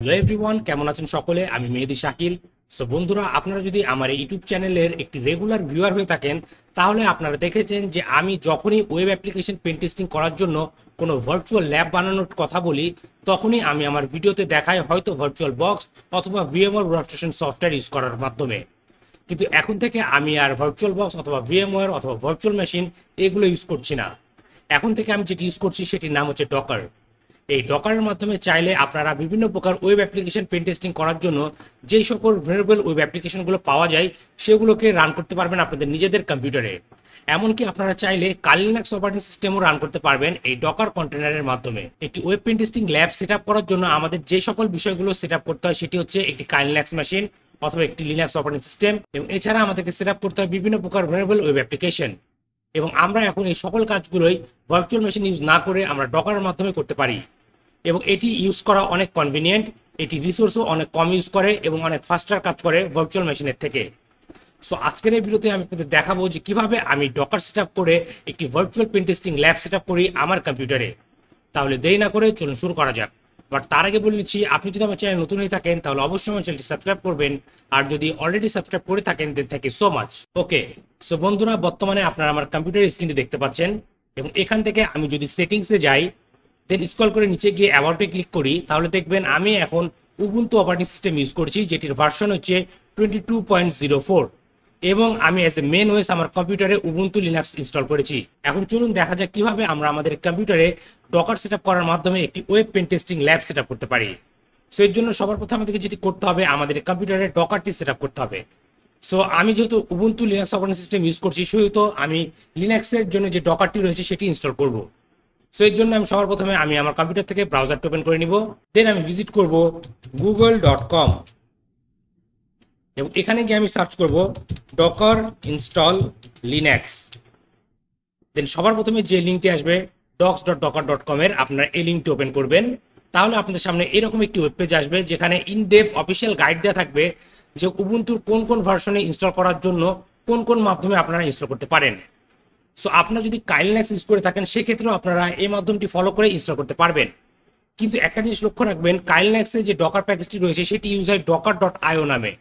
Hello everyone, কেমন আছেন সকলে? আমি মেহেদি শাকিল। সো বন্ধুরা, আপনারা যদি আমার এই ইউটিউব চ্যানেলের একটি রেগুলার ভিউয়ার হয়ে থাকেন, তাহলে আপনারা দেখেছেন যে আমি যখনই ওয়েব অ্যাপ্লিকেশন পেন টেস্টিং করার জন্য কোনো ভার্চুয়াল ল্যাব বানানোর কথা বলি, তখনই আমি আমার ভিডিওতে দেখাই হয়তো ভার্চুয়াল বক্স অথবা ভিএমওয়ার ওয়ার্কস্টেশন সফটওয়্যার ইউজ করার মাধ্যমে। কিন্তু এখন থেকে আমি আর ভার্চুয়াল বক্স অথবা ভিএমওয়ার অথবা ভার্চুয়াল মেশিন এগুলো ইউজ করছি না। এখন থেকে আমি যেটি ইউজ করছি সেটির নাম হচ্ছে ডকার। এই ডকারের মাধ্যমে চাইলে আপনারা বিভিন্ন প্রকার ওয়েব অ্যাপ্লিকেশন পেন টেস্টিং করার জন্য যেই সকল ভেরিয়েবল ওয়েব অ্যাপ্লিকেশনগুলো পাওয়া যায় সেগুলোকে রান করতে পারবেন আপনাদের নিজেদের কম্পিউটারে। এমনকি আপনারা চাইলে কালিনাক্স অপারেটিং সিস্টেমও রান করতে পারবেন এই ডকার কন্টেনারের মাধ্যমে। একটি web pen testing lab set up করার জন্য আমাদের যে সকল বিষয়গুলো সেট আপ করতে হয় সেটি হচ্ছে একটি কালিনাক্স মেশিন অথবা একটি লিনাক্স অপারেটিং সিস্টেম, এবং এছাড়া আমাদেরকে সেট আপ করতে হয় বিভিন্ন প্রকার ভেরিয়েবল ওয়েব অ্যাপ্লিকেশন। এবং আমরা এখন এই সকল কাজগুলোই ভার্চুয়াল মেশিন ইউজ না করে আমরা ডকারের মাধ্যমে করতে পারি। এবং এটি ইউজ করা অনেক কনভিনিয়েন্ট, এটি রিসোর্সও অনেক কম ইউজ করে এবং অনেক ফাস্টার কাজ করে ভার্চুয়াল মেশিনের থেকে। সো আজকের এই ভিডিওতে আমি আপনাদের দেখাবো যে কিভাবে আমি ডকার সেট আপ করে একটি virtual pen testing lab set up করি আমার কম্পিউটারে। তাহলে দেরি না করে চলুন শুরু করা যাক। বাট তার আগে বলে দিচ্ছি, আপনি যদি আমার চ্যানেল নতুন হয়ে থাকেন তাহলে অবশ্যই আমার চ্যানেলটি সাবস্ক্রাইব করবেন, আর যদি অলরেডি সাবস্ক্রাইব করে থাকেন then thank you so much. Okay, so বন্ধুরা, বর্তমানে আপনারা আমার কম্পিউটার স্ক্রিনটি দেখতে পাচ্ছেন, এবং এখান থেকে আমি যদি সেটিংসে যাই দেন স্ক্রল করে নিচে গিয়ে অ্যাবাউটে ক্লিক করি, তাহলে দেখবেন আমি এখন উবুন্টু অপারেটিং সিস্টেম ইউজ করছি, যেটির ভার্সন হচ্ছে 22.04, এবং আমি অ্যাজ এ মেন ওয়েস আমার কম্পিউটারে উবুন্টু লিনাক্স ইনস্টল করেছি। এখন চলুন দেখা যাক কিভাবে আমরা আমাদের কম্পিউটারে ডকার সেট আপ করার মাধ্যমে একটি web pen testing lab set up করতে পারি। সো এর জন্য সবার প্রথমে আমাদেরকে যেটি করতে হবে, আমাদের কম্পিউটারে ডকারটি সেট আপ করতে হবে। সো আমি যেহেতু Ubuntu Linux operating system use করছি, সেহেতু আমি লিনাক্সের জন্য যে ডকারটি রয়েছে সেটি ইনস্টল করব। সো এর জন্য আমি সবার প্রথমে আমি আমার কম্পিউটার থেকে ব্রাউজারটা ওপেন করে নিব, দেন আমি ভিজিট করব google.com, এবং এখানে গিয়ে আমি সার্চ করব ডকার ইনস্টল লিনাক্স। দেন সবার প্রথমে যে লিঙ্কটি আসবে docs.docker.com এর, আপনারা এই লিঙ্কটি ওপেন করবেন। তাহলে আপনাদের সামনে এরকম একটি ওয়েব পেজ আসবে যেখানে ইন ডেপথ অফিসিয়াল গাইড দেওয়া থাকবে যে উবুন্টুর কোন কোন ভার্সনে ইনস্টল করার জন্য কোন কোন মাধ্যমে আপনারা ইনস্টল করতে পারেন। সো আপনারা যদি কাইলিনাক্স ইউজ করে থাকেন সেক্ষেত্রেও আপনারা এই মাধ্যমটি ফলো করে ইনস্টল করতে পারবেন। কিন্তু একটা জিনিস লক্ষ্য রাখবেন, কাইলিনাক্সের যে ডকার প্যাকেজটি রয়েছে সেটি ইউজ হয় docker.io নামে।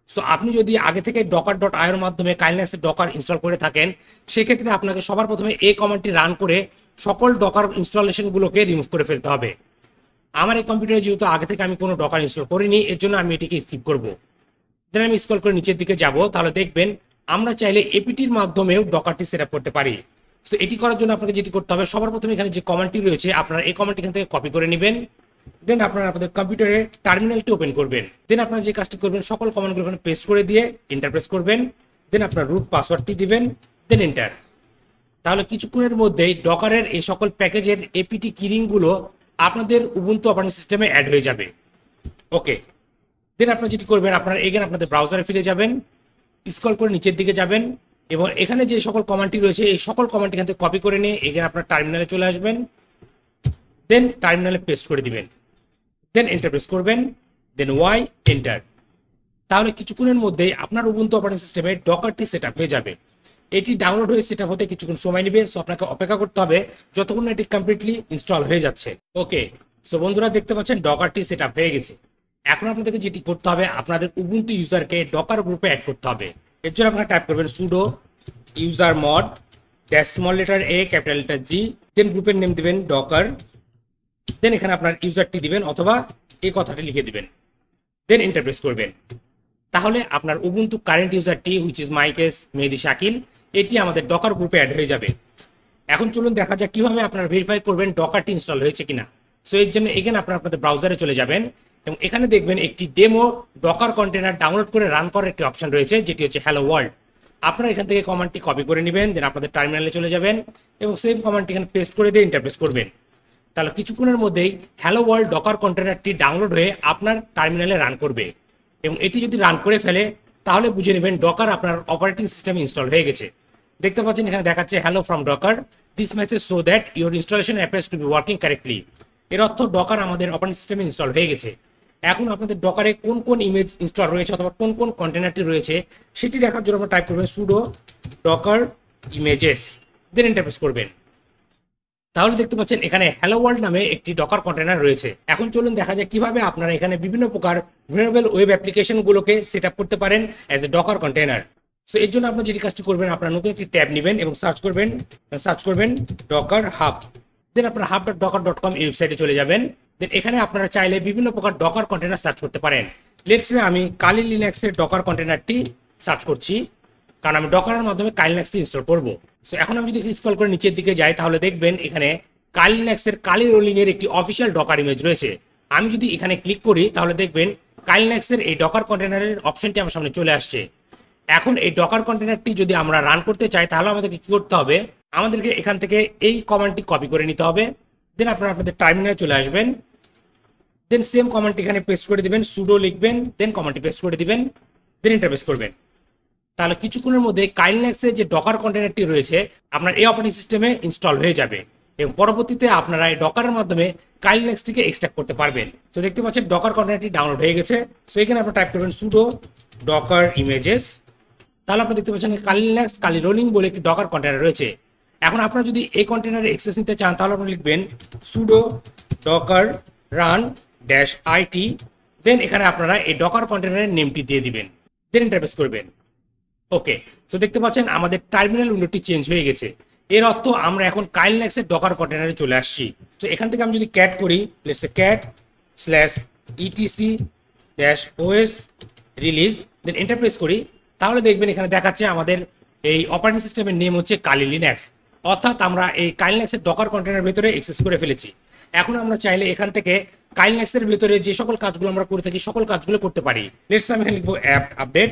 সো আপনি যদি আগে থেকে docker.io এর মাধ্যমে কাইলিনাক্সের ডকার ইনস্টল করে থাকেন, সেক্ষেত্রে আপনাকে সবার প্রথমে এই কমান্ডটি রান করে সকল ডকার ইনস্টলেশনগুলোকে রিমুভ করে ফেলতে হবে। আমার এই কম্পিউটারে যেহেতু আগে থেকে আমি কোনো ডকার ইনস্টল করিনি, এর জন্য আমি এটিকে স্কিপ করব। দেন আমি স্ক্রল করে নিচের দিকে যাব, তাহলে দেখবেন আমরা চাইলে এপিটির মাধ্যমেও ডকারটি সেট আপ করতে পারি। সো এটি করার জন্য আপনাকে যেটি করতে হবে, সবার প্রথমে এখানে যে কমান্ডটি রয়েছে আপনারা এই কমান্ডটি এখান থেকে কপি করে নেবেন। দেন আপনারা আপনাদের কম্পিউটারে টার্মিনালটি ওপেন করবেন। দেন আপনারা যে কাজটি করবেন, সকল কমান্ডগুলো এখানে পেস্ট করে দিয়ে এন্টার প্রেস করবেন। দেন আপনার রুট পাসওয়ার্ডটি দিবেন, দেন এন্টার। তাহলে কিছুক্ষণের মধ্যেই ডকারের এই সকল প্যাকেজের এপিটি কিরিংগুলো আপনাদের উবুন্টু অপারেটিং সিস্টেমে অ্যাড হয়ে যাবে। ওকে, দেন আপনারা যেটি করবেন, আপনারা এগেন আপনাদের ব্রাউজারে ফিরে যাবেন, স্ক্রল করে নিচের দিকে যাবেন, এবং এখানে যে সকল কমান্ডটি রয়েছে এই সকল কমান্ড এখান থেকে কপি করে নিয়ে এগেন আপনার টার্মিনালে চলে আসবেন। দেন টার্মিনালে পেস্ট করে দিবেন, দেন এন্টার প্রেস করবেন, দেন ওয়াই এন্টার। তাহলে কিছুক্ষণের মধ্যেই আপনার উবুন্টু অপারেটিং সিস্টেমে ডকারটি সেট আপ হয়ে যাবে। এটি ডাউনলোড হয়ে সেট আপ হতে কিছুক্ষণ সময় নেবে, সো আপনাকে অপেক্ষা করতে হবে যতক্ষণ এটি কমপ্লিটলি ইনস্টল হয়ে যাচ্ছে। ওকে, সো বন্ধুরা দেখতে পাচ্ছেন ডকারটি সেট আপ হয়ে গেছে। এখন আপনাদেরকে যেটি করতে হবে, আপনাদের উবুন্টু ইউজারকে ডকার গ্রুপে অ্যাড করতে হবে। এর জন্য আপনারা টাইপ করবেন sudo user mod small letter a capital letter G, then গ্রুপের নেম দিবেন ডকার, দেন এখানে আপনার ইউজারটি দিবেন অথবা এই কথাটি লিখে দিবেন, দেন এন্টার প্রেস করবেন। তাহলে আপনার উবুন্টু কারেন্ট ইউজারটি which is my case Mehedi Shakil, এটি আমাদের ডকার গ্রুপে অ্যাড হয়ে যাবে। এখন চলুন দেখা যাক কিভাবে আপনারা ভেরিফাই করবেন ডকারটি ইনস্টল হয়েছে কিনা। সো এর জন্য এখানে আপনারা আপনাদের ব্রাউজারে চলে যাবেন, এবং এখানে দেখবেন একটি ডেমো ডকার কন্টেনার ডাউনলোড করে রান করার একটি অপশন রয়েছে যেটি হচ্ছে হ্যালো ওয়ার্ল্ড। আপনারা এখান থেকে কমান্ডটি কপি করে নেবেন, দেন আপনাদের টার্মিনালে চলে যাবেন এবং সেম কমান্ডটি এখানে পেস্ট করে দিয়ে এন্টার প্রেস করবেন। তাহলে কিছুক্ষণের মধ্যেই হ্যালো ওয়ার্ল্ড ডকার কন্টেনারটি ডাউনলোড হয়ে আপনার টার্মিনালে রান করবে, এবং এটি যদি রান করে ফেলে তাহলে বুঝে নেবেন ডকার আপনার অপারেটিং সিস্টেমে ইনস্টল হয়ে গেছে। দেখতে পাচ্ছেন এখানে দেখাচ্ছে hello from Docker, this message show that your installation appears to be working correctly. এর অর্থ ডকার আমাদের অপারেটিং সিস্টেমে ইনস্টল হয়ে গেছে। এখন আপনাদের ডকারে কোন কোন ইমেজ ইনস্টল রয়েছে অথবা কোন কোন কন্টেনারটি রয়েছে সেটি দেখার জন্য আপনারা টাইপ করবেন sudo Docker images, then enter press করবেন। তাহলে দেখতে পাচ্ছেন এখানে হ্যালো ওয়ার্ল্ড নামে একটি ডকার কন্টেনার রয়েছে। এখন চলুন দেখা যায় কিভাবে আপনারা এখানে বিভিন্ন প্রকার ভেরিয়েবল ওয়েব অ্যাপ্লিকেশন গুলোকে সেট আপ করতে পারেন as a Docker container. So এর জন্য আপনার যেটি কাজটি করবেন, আপনারা নতুন একটি ট্যাব নেবেন এবং সার্চ করবেন ডকার হাব। দেন আপনারা hub.docker.com এই ওয়েবসাইটে চলে যাবেন। দেন এখানে আপনারা চাইলে বিভিন্ন প্রকার ডকার কন্টেনার সার্চ করতে পারেন। লেটস সে আমি কালি লিনাক্সের ডকার কন্টেনারটি সার্চ করছি, কারণ আমি ডকারের মাধ্যমে কালি লিনাক্সটি ইনস্টল করব। সো এখন আমি যদি স্ক্রল করে নিচের দিকে যাই তাহলে দেখবেন এখানে কালি লিনাক্সের কালি রোলিং এর একটি অফিসিয়াল ডকার ইমেজ রয়েছে। আমি যদি এখানে ক্লিক করি তাহলে দেখবেন কালি লিনাক্সের এই ডকার কন্টেনারের অপশনটি আমার সামনে চলে আসছে। এখন এই ডকার কন্টেনারটি যদি আমরা রান করতে চাই তাহলে আমাদেরকে কি করতে হবে, আমাদেরকে এখান থেকে এই কমান্ডটি কপি করে নিতে হবে। দেন আপনারা আপনাদের টার্মিনালে চলে আসবেন। দেন সেম কমান্ডটি এখানে পেস্ট করে দিবেন, সুডো লিখবেন, দেন কমান্ডটি পেস্ট করে দিবেন, দেন এন্টার প্রেস করবেন। তাহলে কিছুক্ষণের মধ্যে কালি লিনাক্সের যে ডকার কন্টেনারটি রয়েছে আপনার এই অপারেটিং সিস্টেমে ইনস্টল হয়ে যাবে এবং পরবর্তীতে আপনারা এই ডকারের মাধ্যমে কালি লিনাক্সটিকে এক্সট্রাক্ট করতে পারবেন। তো দেখতে পাচ্ছেন ডকার কন্টেনারটি ডাউনলোড হয়ে গেছে। সো এখানে আপনারা টাইপ করবেন সুডো ডকার ইমেজেস। তাহলে আপনারা দেখতে পাচ্ছেন কালি লিনাক্স কালি রোলিং বলে একটি ডকার কন্টেনার রয়েছে। এখন আপনারা যদি এই কন্টেনারে অ্যাক্সেস নিতে চান তাহলে আপনারা লিখবেন সুডো ডকার রান -it। দেন এখানে আপনারা এই ডকার কন্টেনারের নেমটি দিয়ে দিবেন, দেন এন্টার প্রেস করবেন। ওকে, তো দেখতে পাচ্ছেন আমাদের টার্মিনাল উইন্ডোটি চেঞ্জ হয়ে গেছে। এর অর্থ আমরা এখন কালি লিনাক্সের ডকার কন্টেনারে চলে আসছি। তো এখান থেকে আমি যদি ক্যাট করি, let's say cat/etc-os release, then enter press করি, তাহলে দেখবেন এখানে দেখাচ্ছে আমাদের এই অপারেটিং সিস্টেমের নেম হচ্ছে কালি লিনাক্স। অর্থাৎ আমরা এই কালি লিনাক্সের ডকার কন্টেনার ভেতরে অ্যাক্সেস করে ফেলেছি। এখন আমরা চাইলে এখান থেকে কালি লিনাক্সের ভেতরে যে সকল কাজগুলো আমরা করে থাকি সকল কাজগুলো করতে পারি। লেটস আমি এখানে লিখবো অ্যাপ আপডেট।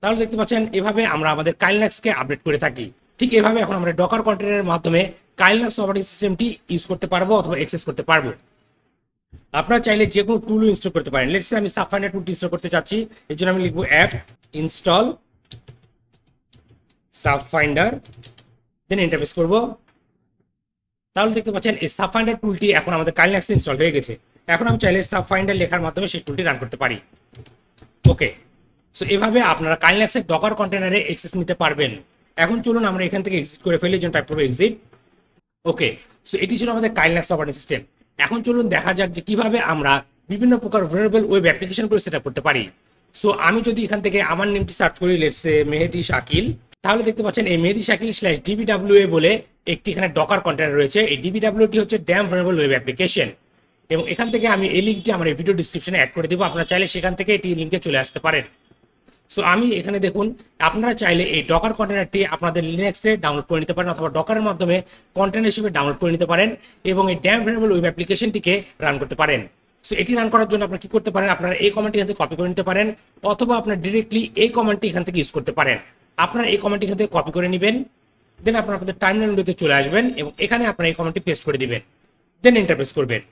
তাহলে দেখতে পাচ্ছেন এভাবে আমরা আমাদের কালি লিনাক্সকে আপডেট করে থাকি। ঠিক এভাবে এখন আমরা ডকার কন্টেনারের মাধ্যমে কালি লিনাক্স অপারেটিং সিস্টেমটি ইউজ করতে পারবো অথবা অ্যাক্সেস করতে পারবো। আপনারা চাইলে যে কোনো টুল ইনস্টল করতে পারেন। লেটস সে আমি সাবফাইন্ডার টুলটি ইনস্টল করতে চাচ্ছি, এর জন্য আমি লিখবো apt install subfinder, then enter press করব। তাহলে দেখতে পাচ্ছেন এই সাবফাইন্ডার টুলটি এখন আমাদের কালি লিনাক্সে ইনস্টল হয়ে গেছে। এখন আমি চাইলে সাবফাইন্ডার লেখার মাধ্যমে সেই টুলটি রান করতে পারি। ওকে, সো এভাবে আপনারা কালি লিনাক্সের ডকার কন্টেনারে অ্যাক্সেস নিতে পারবেন। এখন চলুন আমরা এখান থেকে এক্সিট করে ফেলি, যেন টাইপ করবো এক্সিট। ওকে, সো এটি ছিল আমাদের কালি লিনাক্স অপারেটিং সিস্টেম। এখন চলুন দেখা যাক যে কিভাবে আমরা বিভিন্ন প্রকার ভেরিয়েবল ওয়েব অ্যাপ্লিকেশনগুলো সেট আপ করতে পারি। সো আমি যদি এখান থেকে আমার নেমটি সার্চ করি, লেটস সে মেহেদি শাকিল, তাহলে দেখতে পাচ্ছেন এই মেহেদি শাকিল /dbwa বলে একটি এখানে ডকার কন্টেনার রয়েছে। এই dbwa হচ্ছে ড্যাম ভেরিয়েবল ওয়েব অ্যাপ্লিকেশন এবং এখান থেকে আমি এই লিঙ্কটি আমার এই ভিডিও ডিসক্রিপশনে অ্যাড করে দেবো। আপনারা চাইলে সেখান থেকে এটি লিঙ্কে চলে আসতে পারেন। সো আমি এখানে দেখুন, আপনারা চাইলে এই ডকার কন্টেনারটি আপনাদের লিনাক্সে ডাউনলোড করে নিতে পারেন অথবা ডকারের মাধ্যমে কন্টেনার হিসেবে ডাউনলোড করে নিতে পারেন এবং এই ড্যাম ভেরিয়েবল ওয়েব অ্যাপ্লিকেশনটিকে রান করতে পারেন। সো এটি রান করার জন্য আপনারা কি করতে পারেন, আপনারা এই কমান্ডটি এখান থেকে কপি করে নিতে পারেন অথবা আপনারা ডিরেক্টলি এই কমান্ডটি এখান থেকে ইউজ করতে পারেন। আপনারা এই কমান্ডটি এখান থেকে কপি করে নেবেন, দেন আপনারা আপনাদের টার্মিনাল উইন্ডোতে চলে আসবেন এবং এখানে আপনারা এই কমান্ডটি পেস্ট করে দিবেন, দেন এন্টার প্রেস করবেন।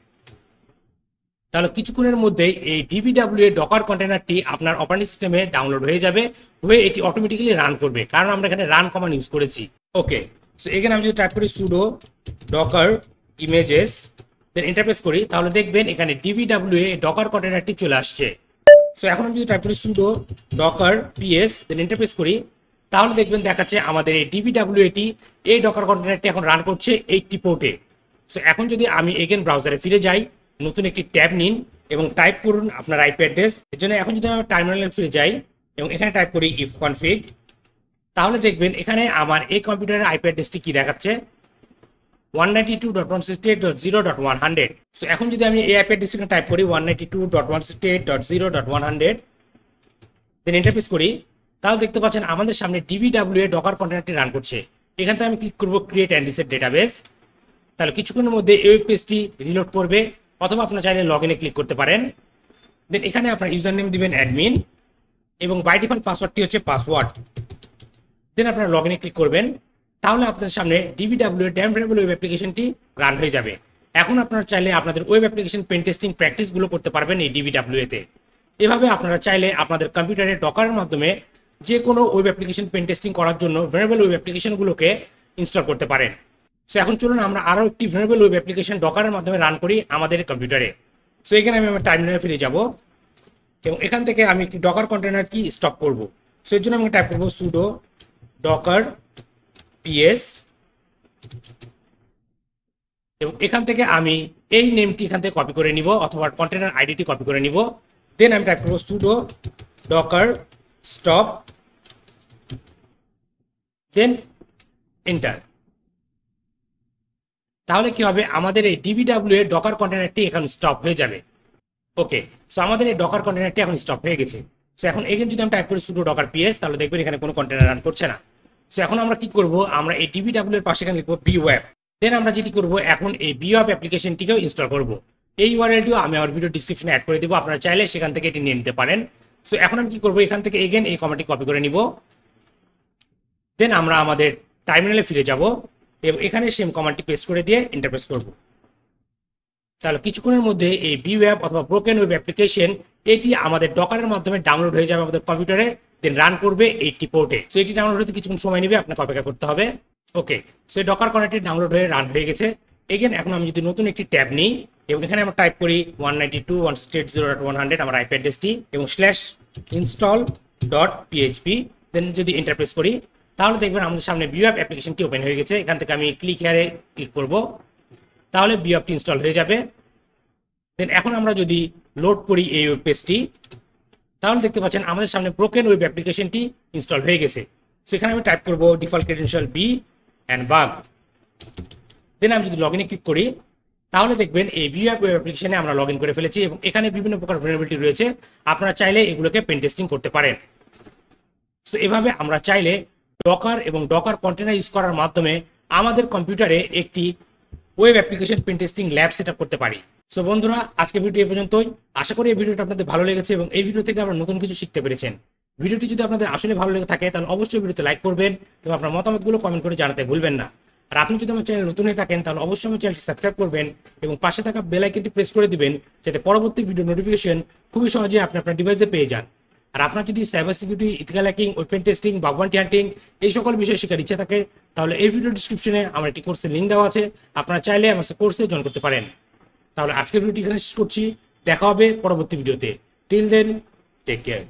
তাহলে কিছুক্ষণের মধ্যেই এই dbwa ডকার কন্টেনারটি আপনার অপারেটিং সিস্টেমে ডাউনলোড হয়ে যাবে, হয়ে এটি অটোমেটিক্যালি রান করবে, কারণ আমরা এখানে রান কমান্ড ইউজ করেছি। ওকে, সো এখানে আমি যদি টাইপ করি sudo Docker images, then enter press করি, তাহলে দেখবেন এখানে dbwa ডকার কন্টেনারটি চলে আসছে। সো এখন আমি যদি টাইপ করি sudo docker ps, then enter press করি, তাহলে দেখবেন দেখাচ্ছে আমাদের এই dbwa এই ডকার কন্টেনারটি এখন রান করছে 80 পোর্টে। সো এখন যদি আমি এগেন ব্রাউজারে ফিরে যাই, নতুন একটি ট্যাব নিন এবং টাইপ করুন আপনার আইপি অ্যাড্রেস। এর জন্য এখন যদি আমি টার্মিনালে ফিরে যাই এবং এখানে টাইপ করি if config, তাহলে দেখবেন এখানে আমার এই কম্পিউটারের আইপি অ্যাড্রেসটি কি দেখাচ্ছে 192.168.0.100। সো এখন যদি আমি এই আইপি অ্যাড্রেস টাইপ করি 192.168.0.100, দেন এন্টার প্রেস করি, তাহলে দেখতে পাচ্ছেন আমাদের সামনে dbwa ডকার কন্টেনারটি রান করছে। এখান থেকে আমি ক্লিক করব ক্রিয়েট অ্যান্ড রিসেট ডেটাবেস। তাহলে কিছুক্ষণের মধ্যে এই ওয়েব পেজটি রিলোড করবে অথবা আপনারা চাইলে লগইনে ক্লিক করতে পারেন। দেন এখানে আপনার ইউজার নেম দিবেন অ্যাডমিন এবং বাই ডিফল্ট পাসওয়ার্ডটি হচ্ছে পাসওয়ার্ড। দেন আপনারা লগইনে ক্লিক করবেন, তাহলে আপনাদের সামনে dbwa ড্যাম ভেরিয়েবল ওয়েব অ্যাপ্লিকেশনটি রান হয়ে যাবে। এখন আপনারা চাইলে আপনাদের ওয়েব অ্যাপ্লিকেশন পেন টেস্টিং প্র্যাকটিসগুলো করতে পারবেন এই dbwa তে। এভাবে আপনারা চাইলে আপনাদের কম্পিউটারে ডকারের মাধ্যমে যে কোনো ওয়েব অ্যাপ্লিকেশন পেন টেস্টিং করার জন্য ভেরিয়েবল ওয়েব অ্যাপ্লিকেশনগুলোকে ইনস্টল করতে পারেন। সো এখন চলুন আমরা আরো একটি ভেরিয়েবল ওয়েব অ্যাপ্লিকেশন ডকারের মাধ্যমে রান করি আমাদের কম্পিউটারে। সো এখানে আমি আমার টার্মিনালে ফিরে যাব এবং এখান থেকে আমি একটি ডকার কন্টেনার কি স্টপ করব। সো এর জন্য আমি টাইপ করব সুডো ডকার ps, এবং এখান থেকে আমি এই নেমটি এখান থেকে কপি করে নিব অথবা কন্টেনার আইডিটি কপি করে নিব। দেন আমি টাইপ করব sudo docker stop, then enter. তাহলে কি হবে, আমাদের এই ডিবিডব্লিউ এর ডকার কন্টেনারটি এখন স্টপ হয়ে যাবে। ওকে, সো আমাদের এই ডকার কন্টেনারটি এখন স্টপ হয়ে গেছে। সো এখন এগেন যদি আমি টাইপ করি sudo docker ps, তাহলে দেখবেন এখানে কোনো কন্টেনার রান করছে না। সো এখন আমরা কি করব, আমরা এই ডিবিডব্লিউ এর পাশে এখানে লিখব bweb। দেন আমরা যেটি করব, এখন এই bweb অ্যাপ্লিকেশনটিকেও ইনস্টল করব। এই ইউআরএলটিও আমি আমার ভিডিও ডেসক্রিপশনে অ্যাড করে দেবো, আপনারা চাইলে সেখান থেকে এটি নিয়ে নিতে পারেন। সো এখন আমি কি করব, এখান থেকে এগেন এই কমান্ডটি কপি করে নিব। দেন আমরা আমাদের টার্মিনালে ফিরে যাব এবং এখানে সেম কমান্ডটি পেস্ট করে দিয়ে এন্টার প্রেস করব। তাহলে কিছুক্ষণের মধ্যে এই bweb অথবা ব্রোকেন ওয়েব অ্যাপ্লিকেশন এটি আমাদের ডকারের মাধ্যমে ডাউনলোড হয়ে যাবে আমাদের কম্পিউটারে, দেন রান করবে 80 পোর্টে। সো এটি ডাউনলোড হতে কিছুক্ষণ সময় নেবে, আপনাকে অপেক্ষা করতে হবে। ওকে, সো ডকার কনেক্টটি ডাউনলোড হয়ে রান হয়ে গেছে। এগেন এখন আমি যদি নতুন একটি ট্যাব নিই এবং এখানে আমরা টাইপ করি 192.168.100 আমার আইপি অ্যাড্রেসটি এবং /install.php, দেন যদি এন্টার প্রেস করি তাহলে দেখবেন আমাদের সামনে bweb অ্যাপ্লিকেশনটি ওপেন হয়ে গেছে। এখান থেকে আমি ক্লিক হিয়ারে ক্লিক করব, তাহলে bwebটি ইনস্টল হয়ে যাবে। দেন এখন আমরা যদি লোড করি এই ওয়েব পেজটি, তাহলে দেখতে পাচ্ছেন আমাদের সামনে ব্রোকেন ওয়েব অ্যাপ্লিকেশনটি ইনস্টল হয়ে গেছে। সো এখানে আমি টাইপ করব default credential bee and bug. Then আমি যদি লগ ইনে ক্লিক করি তাহলে দেখবেন এই bweb ওয়েব অ্যাপ্লিকেশনে আমরা লগ ইন করে ফেলেছি এবং এখানে বিভিন্ন প্রকার vulnerability রয়েছে, আপনারা চাইলে এগুলোকে পেন টেস্টিং করতে পারেন। সো এভাবে আমরা চাইলে ডকার এবং ডকার কন্টেনার ইউজ করার মাধ্যমে আমাদের কম্পিউটারে একটি web application pen testing lab set up করতে পারি। সো বন্ধুরা, আজকে ভিডিও এই পর্যন্তই। আশা করি এই ভিডিওটা আপনাদের ভালো লেগেছে এবং এই ভিডিও থেকে আপনারা নতুন কিছু শিখতে পেরেছেন। ভিডিওটি যদি আপনাদের আসলে ভালো লেগে থাকে তাহলে অবশ্যই ভিডিওতে লাইক করবেন এবং আপনার মতামতগুলো কমেন্ট করে জানাতে ভুলবেন না। আর আপনি যদি আমার চ্যানেল নতুন হয়ে থাকেন তাহলে অবশ্যই আমার চ্যানেলটি সাবস্ক্রাইব করবেন এবং পাশে থাকা বেল আইকনটি প্রেস করে দিবেন, যাতে পরবর্তী ভিডিও নোটিফিকেশন খুবই সহজে আপনি আপনার ডিভাইসে পেয়ে যান। আর আপনার যদি cyber security, ethical hacking, open testing, bug bounty hunting এই সকল বিষয়ে শেখার ইচ্ছা থাকে তাহলে এই ভিডিও ডিসক্রিপশনে আমার একটি কোর্সের লিঙ্ক দেওয়া আছে, আপনারা চাইলে আমার কোর্সে জয়েন করতে পারেন। তাহলে আজকের ভিডিওটি এখানে শেষ করছি, দেখা হবে পরবর্তী ভিডিওতে। Till then, take care.